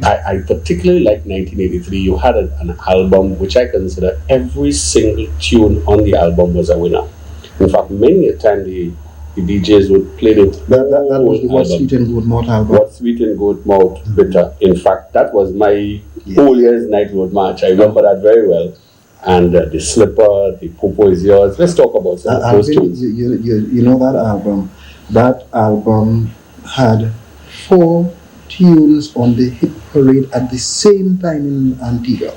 I particularly like 1983. You had an album which I consider every single tune on the album was a winner. In fact, many a time the DJs would play the That was the What Sweet and Good Mouth album. What Sweet and Good Mouth Bitter. In fact, that was my whole year's night road march. I remember that very well. And the Slipper, the Popo Is Yours. Let's talk about some of those tunes. You know that album? That album had 4 tunes on the hit parade at the same time in Antigua.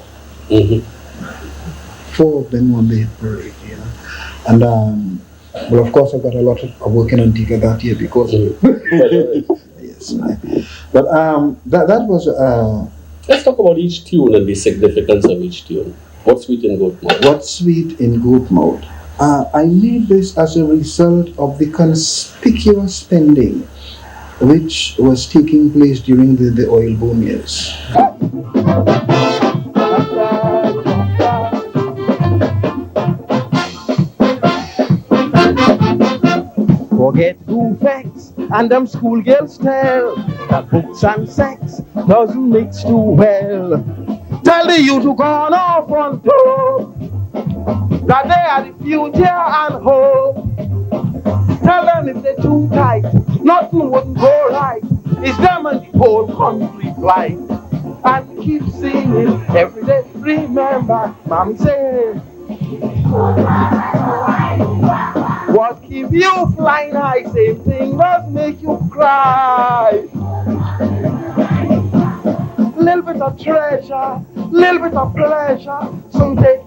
4 of them on the hit parade, you know. And well, of course, I got a lot of work in Antigua that year because of it. Yes, but that was. Let's talk about each tune and the significance of each tune. What's Sweet in Goat Mouth? What's Sweet in Goat Mouth? I made this as a result of the conspicuous spending which was taking place during the oil boom years. Forget who facts and them schoolgirls tell that books and sex doesn't mix too well. Tell the youth who gone off on top that they are the future and hope. Tell them if they're too tight, nothing wouldn't go right. It's them and the whole country flight. And keep singing every day. Remember, Mommy said, what keep you flying high? Same thing does make you cry. Little bit of treasure, little bit of pleasure. Some take,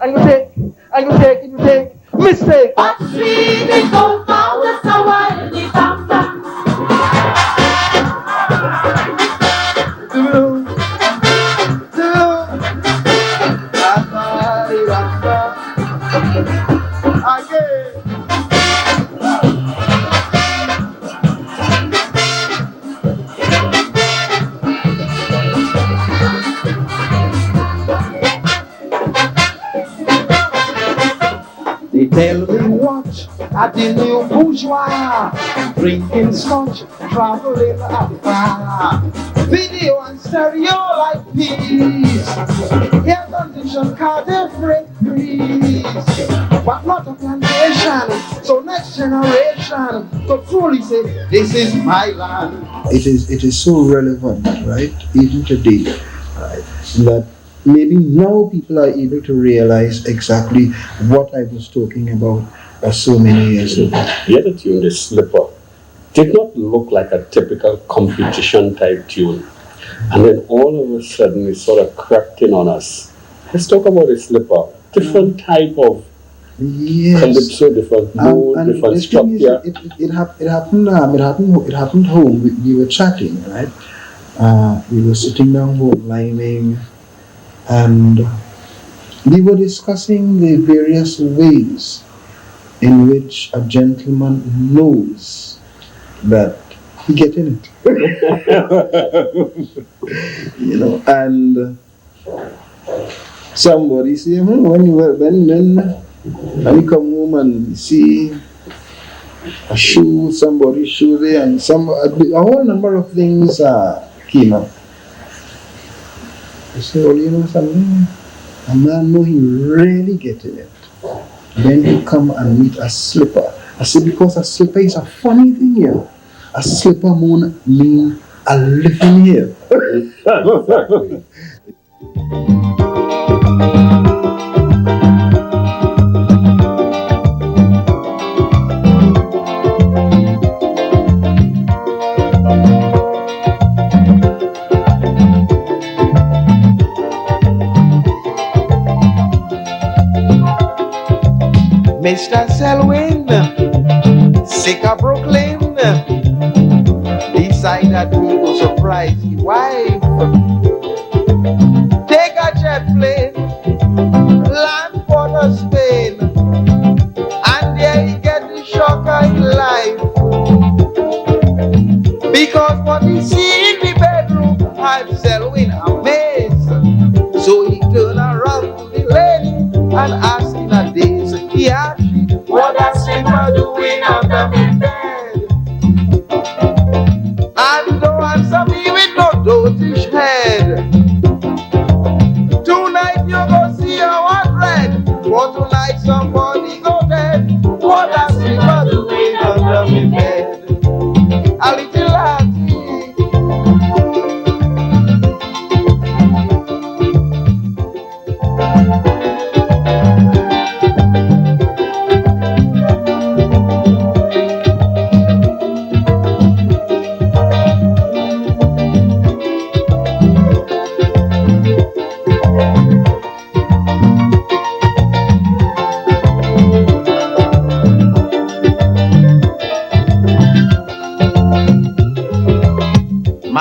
and you take, and you take, and you take. Mistake. But sweet is gold mouth, the sour in the doctor. They tell me watch at the new bourgeois, drinking scotch, traveling at the bar. Video and stereo like peace, air condition car different breeze, but not a plantation. So next generation could truly say, this is my land. It is so relevant, right? Even today, right? That maybe now people are able to realize exactly what I was talking about so many years ago. The other tune, the Slipper, did not look like a typical competition type tune. And then all of a sudden it sort of crept in on us. Let's talk about the Slipper. Different type of calypso, different mood, different structure. It happened home. We were chatting, right? We were sitting down home, liming, and we were discussing the various ways in which a gentleman knows that he gets in it. You know, and somebody say, when you come home and you see a shoe, somebody's shoe there, and a whole number of things came up. You say, well, you know something? A man know he really getting it. Then you come and meet a slipper. I say, because a slipper is a funny thing here. A slipper mean a living here. Exactly. Mr. Selwyn, sick of Brooklyn, decided he will surprise his wife. Take a jet plane, land for the Spain, and there he get the shocker in life. Because what he see in the bedroom had Selwyn amazed. So he turned around to the lady and asked in a daze, yeah, what a slipper doing under my bed? And don't answer me with no dotish head.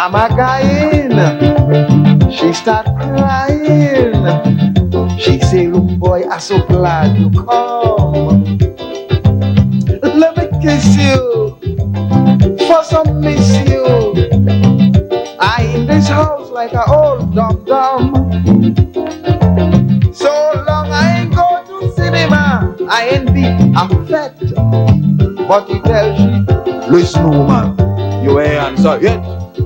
Mama crying, she start crying. She say, look boy, I'm so glad you come. Let me kiss you, for some miss you. I in this house like a old dum-dum. So long I ain't go to cinema, I ain't be affected. But he tells she, listen woman, you ain't answer yet.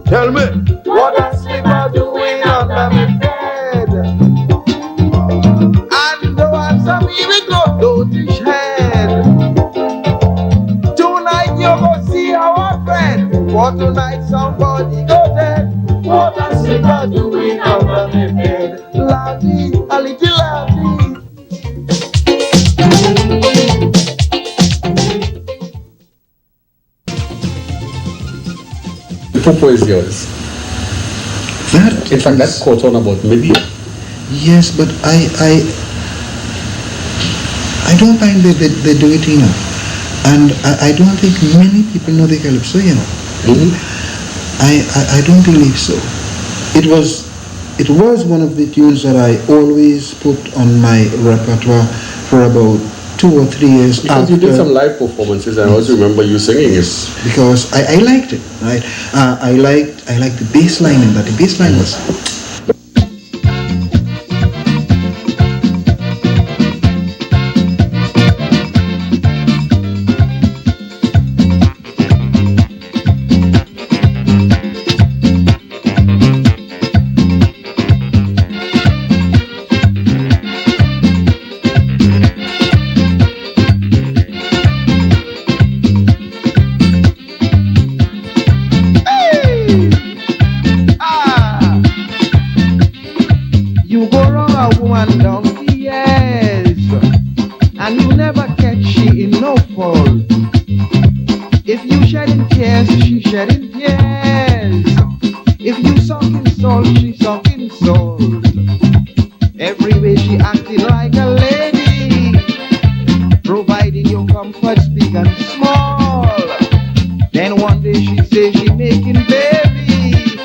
Tell me, what a slipper doing under my bed? And no answer me, we go to dish head. Tonight you go see our friend, for tonight somebody go dead. What a slipper doing under my bed? Laddie, a little laddie. The popo is yours. That In fact, that's caught on about media. Yes, but I don't find that they do it enough. And I don't think many people know the calypso, you know. Mm-hmm. I don't believe so. It was one of the tunes that I always put on my repertoire for about 2 or 3 years Because you did some live performances, and I also remember you singing it. because I liked it, right? I liked the bass line in that. The bass line was You go wrong a woman donkey, yes, and you never catch she in no fault. If you shedding tears, she shedding tears. If you sucking salt, she sucking salt. Every way she acting like a lady, providing your comforts big and small. Then one day she say she making baby,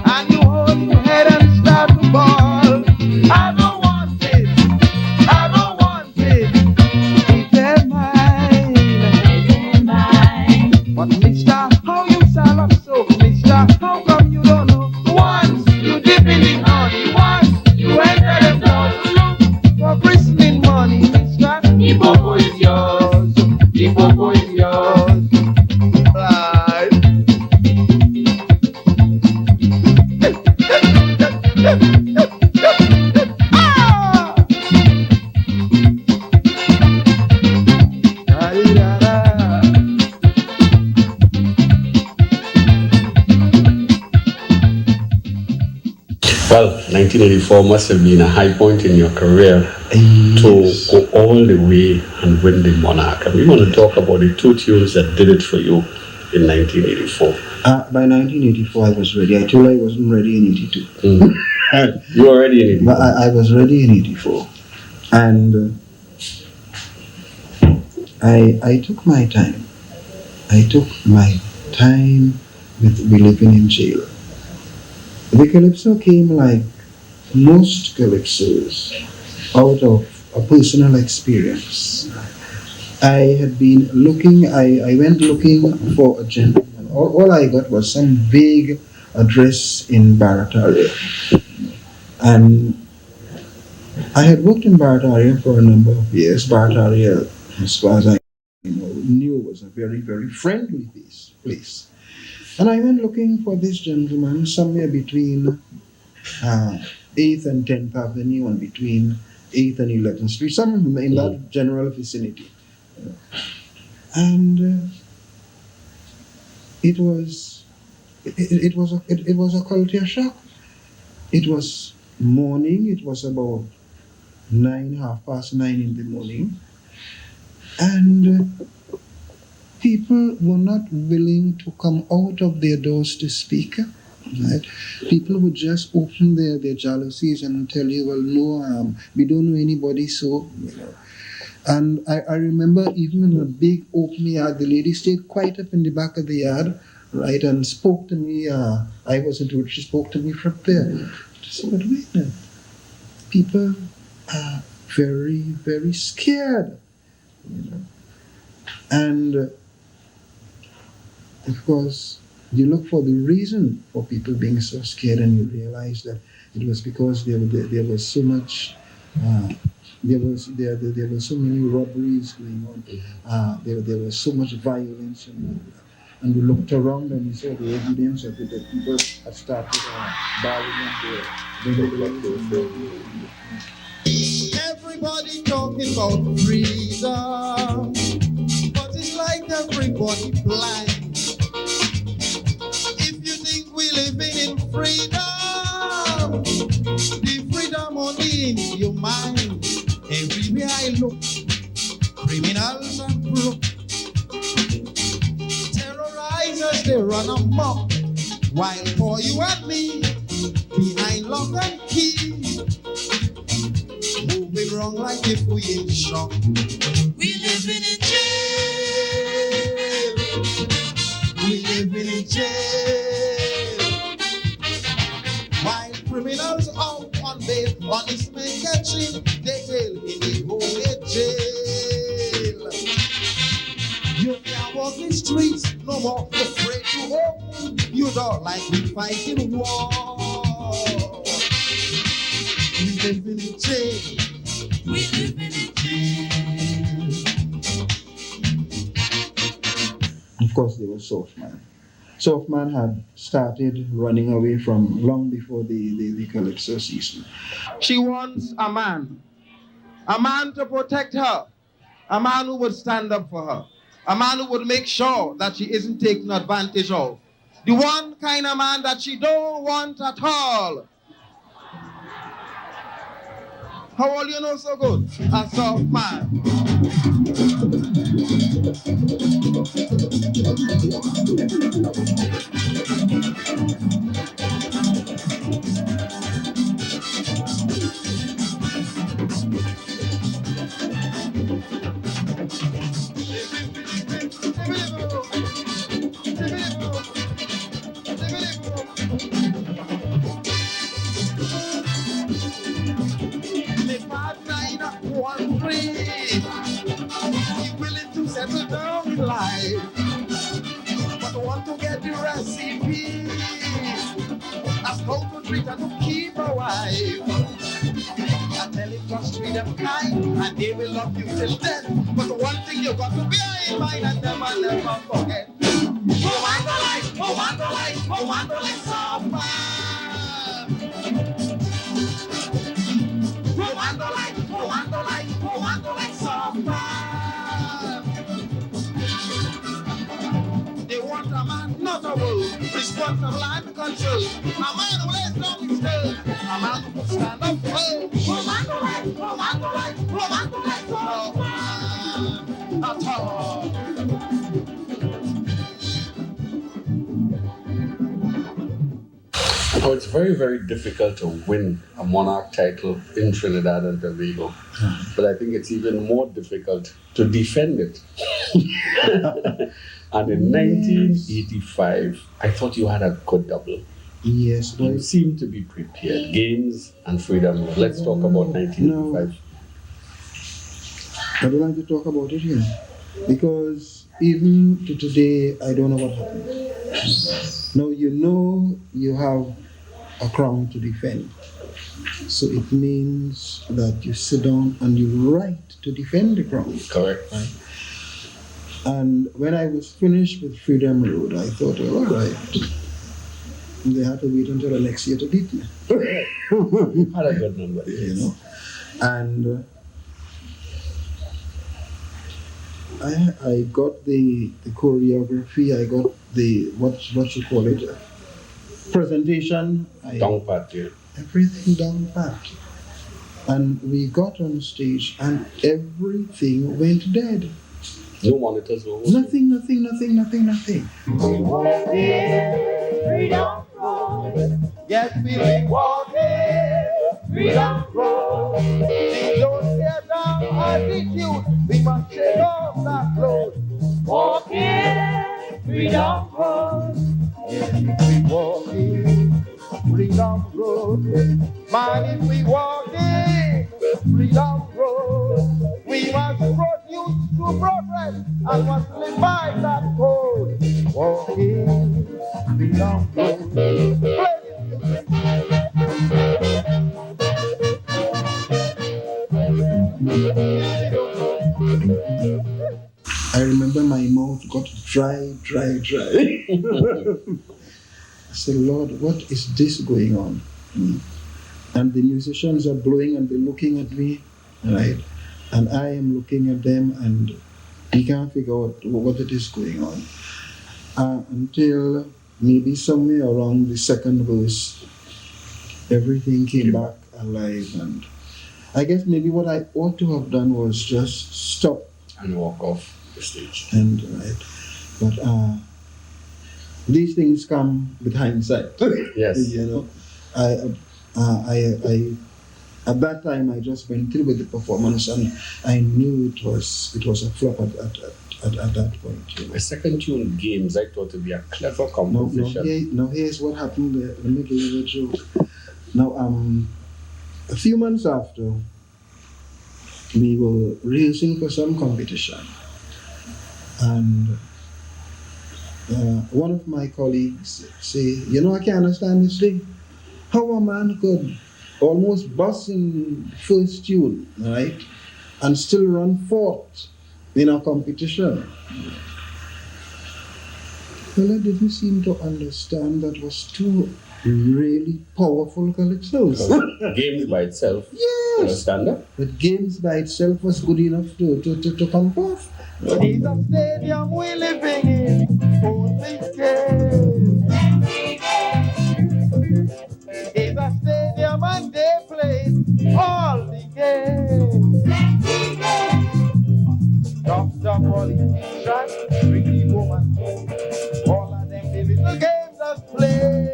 and you hold your head and start to bawl. I don't want it, I don't want it. Keep it mine. But mister, how you sell up so? Mister, how come you don't know? Once you dip in the honey, once you enter the door to look for christening money, mister. The popo is yours, the popo is yours. Right. Ah! Da-dee-da-da. Well, 1984 must have been a high point in your career yes. to go all the way and win the Monarch. And we want to talk about the 2 tunes that did it for you in 1984. By 1984 I was ready. I told her I wasn't ready in 82. You were already in it. But I was ready in 84. And I took my time. I took my time with living in jail. The calypso came like most calypsos out of a personal experience. I had been looking, I went looking for a gentleman. All I got was some vague address in Barataria. And I had worked in Barataria for a number of years. Barataria, as far as I knew, was a very, very friendly place. And I went looking for this gentleman somewhere between 8th and 10th Avenue and between 8th and 11th Street, somewhere in that general vicinity. And it was a culture shock. It was morning. It was about 9:30 in the morning, and people were not willing to come out of their doors to speak. Right? People would just open their jalousies and tell you, well, no, we don't know anybody, so, And I remember even in a big open yard, the lady stayed quite up in the back of the yard right, and spoke to me. I wasn't rude. She spoke to me from there. So wait a minute. People are very, very scared, you know. And of course, you look for the reason for people being so scared, and you realize that it was because there was so much. There were so many robberies going on. There was so much violence, and we looked around and we saw the evidence of it, that people had started barring up their Everybody talking about freedom, but it's like everybody blind. If you think we living in freedom, the freedom only in your mind. Everywhere I look, criminals are broke. Terrorizers, they run amok. While for you and me, behind lock and key, moving wrong like if we in shock. We living in jail. We living in jail. While criminals out on bail, honest men catching, they bail in the whole jail. You can't walk the streets no more, afraid to open your door like we fighting war. We living in jail. We living in jail. Of course, there was Softman. Softman had started running away from long before the Calypso season. She wants a man to protect her, a man who would stand up for her, a man who would make sure that she isn't taken advantage of. The one kind of man that she don't want at all. How all you know so good? A soft man. Settle down in life, but want to get the recipe as how to treat and to keep a wife. I tell him just treat them kind and they will love you till death. But one thing you got to bear in mind and never forget. Woman like soft man. Woman like soft man. They want a man, not a wolf, responsible and control. A man who lays down his tail, a man who stand up firm. Woman like soft man at all. So it's very, very difficult to win a monarch title in Trinidad and Tobago. But I think it's even more difficult to defend it. And in 1985, I thought you had a good double. Yes, but You seem to be prepared. Games and Freedom. Let's talk about 1985. I don't like to talk about it here, because even to today, I don't know what happened. Now you know you have a crown to defend, so it means that you sit down and you write to defend the crown. Correct. Right? And when I was finished with Freedom Road, I thought, well, all right, they had to wait until the next year to beat me. Had a good number. You know, and I got the choreography. I got the what you call it, presentation. Down pat, yeah. Everything down pat. And we got on stage, and everything went dead. No monitors were working. Nothing. Freedom road, Yes, we walking, freedom road, we don't tear down attitude, we must take off that clothes. walking, freedom road, walking the young road. I remember my mouth got dry. I said, Lord, what is this going on? And the musicians are blowing and they're looking at me, right? And I am looking at them and we can't figure out what it is going on. Until maybe somewhere around the second verse, everything came back alive. And I guess maybe what I ought to have done was just stop. And walk off the stage. And right. But these things come with hindsight. Yes. You know, I at that time I just went through with the performance and I knew it was a flop at that point. You know. My second tune, Games, I thought to be a clever composition. Now here's what happened there. Let me give you a joke. Now a few months after, we were rehearsing for some competition, and one of my colleagues say, you know, I can't understand this thing. How a man could almost bust in first tune, right, and still run fourth in a competition. Well, I didn't seem to understand that was two really powerful calypsos. Games by itself. Yes. Understand that? But Games by itself was good enough to come forth. It's a stadium we living in, only games. It's a stadium and they play all the games. Doctor, politician, pretty woman, all of them the little games just play.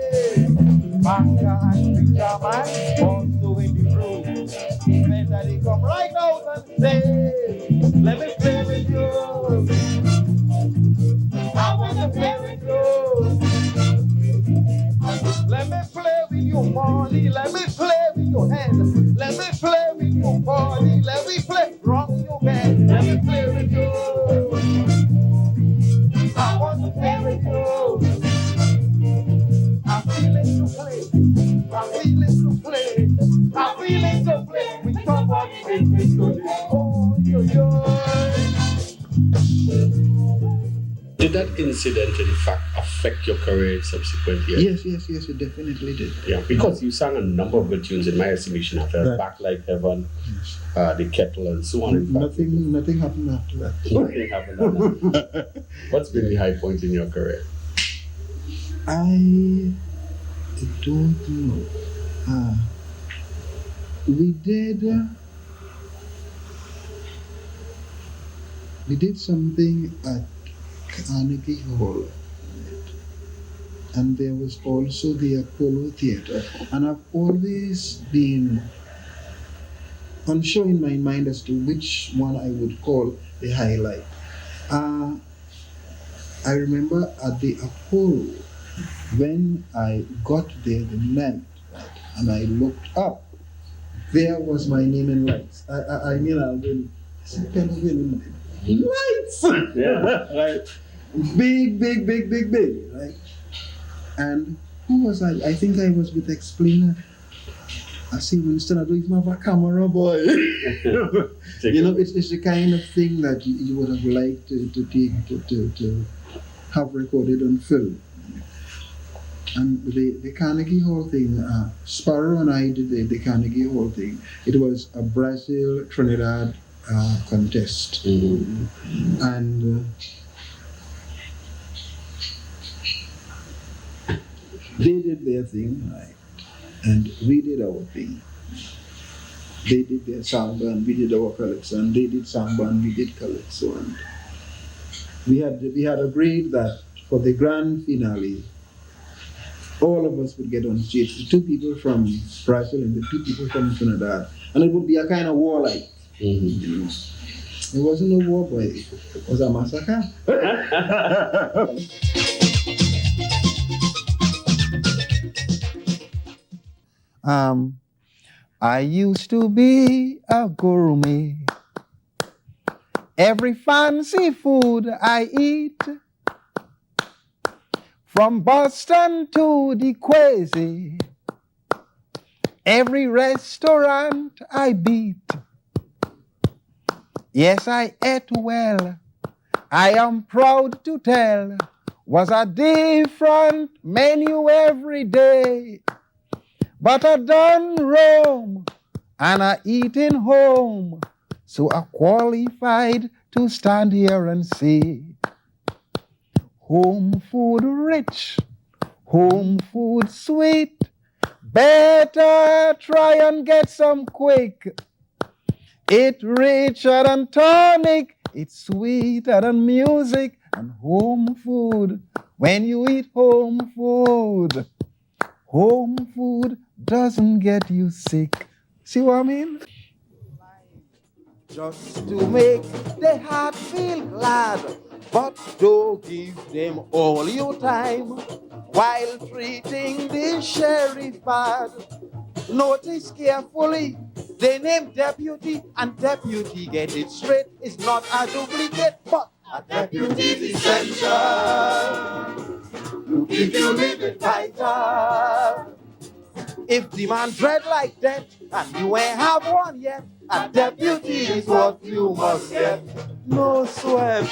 Banker and preacher man, also in the room. Men that they come right out and say, let me play with you. I want to play with you. Let me play with you, Molly. Let me play with your hand. Let me play with you, body. Let me play rock your band. Let me play with you. I want to play with you. I'm feeling to play. I'm feeling to play. I'm feeling to play with somebody in me today. Oh, yo. Did that incident, in fact, affect your career in subsequent years? Yes, it definitely did. Yeah, because you sang a number of good tunes in my estimation after Right. Back Like Heaven, The Kettle, and so on. In fact, Nothing happened after that. nothing happened after that. What's been the high point in your career? I don't know. We did something at Carnegie Hall, and there was also the Apollo Theatre, and I've always been unsure in my mind as to which one I would call the highlight. I remember at the Apollo, when I got there the night, right, and I looked up, there was my name in lights. I mean, I've been Penquin lights. Yeah, right. Big, right? And who was I? I think I was with Explainer. I see Winston, I don't even have a camera, boy. You know, it's the kind of thing that you would have liked to have recorded on film. And the Carnegie Hall thing, Sparrow and I did the Carnegie Hall thing. It was a Brazil-Trinidad contest. Mm-hmm. And they did their thing, right? And we did our thing. They did their samba and we did our calypso, and they did samba and we did calypso. And we had agreed that for the grand finale, all of us would get on stage, the two people from Brazil and the two people from Trinidad, and it would be a kind of warlike. Mm-hmm. You know, it wasn't a war, boy. It was a massacre. I used to be a gourmet. Every fancy food I eat, From Boston to the Quasi, every restaurant I beat. Yes, I ate well. I am proud to tell. Was a different menu every day. But I done roam and I eat in home. So I qualified to stand here and say, home food rich, home food sweet. Better try and get some quick. It richer than tonic, it's sweeter than music, and home food. When you eat home food doesn't get you sick. See what I mean? Just to make the heart feel glad, but don't give them all your time while treating the sheriff bad. Notice carefully, they name deputy, and deputy, get it straight, is not a duplicate, but a deputy is essential to keep you living vital. If the man dread like that, and you ain't have one yet, a deputy is what you must get. No sweat.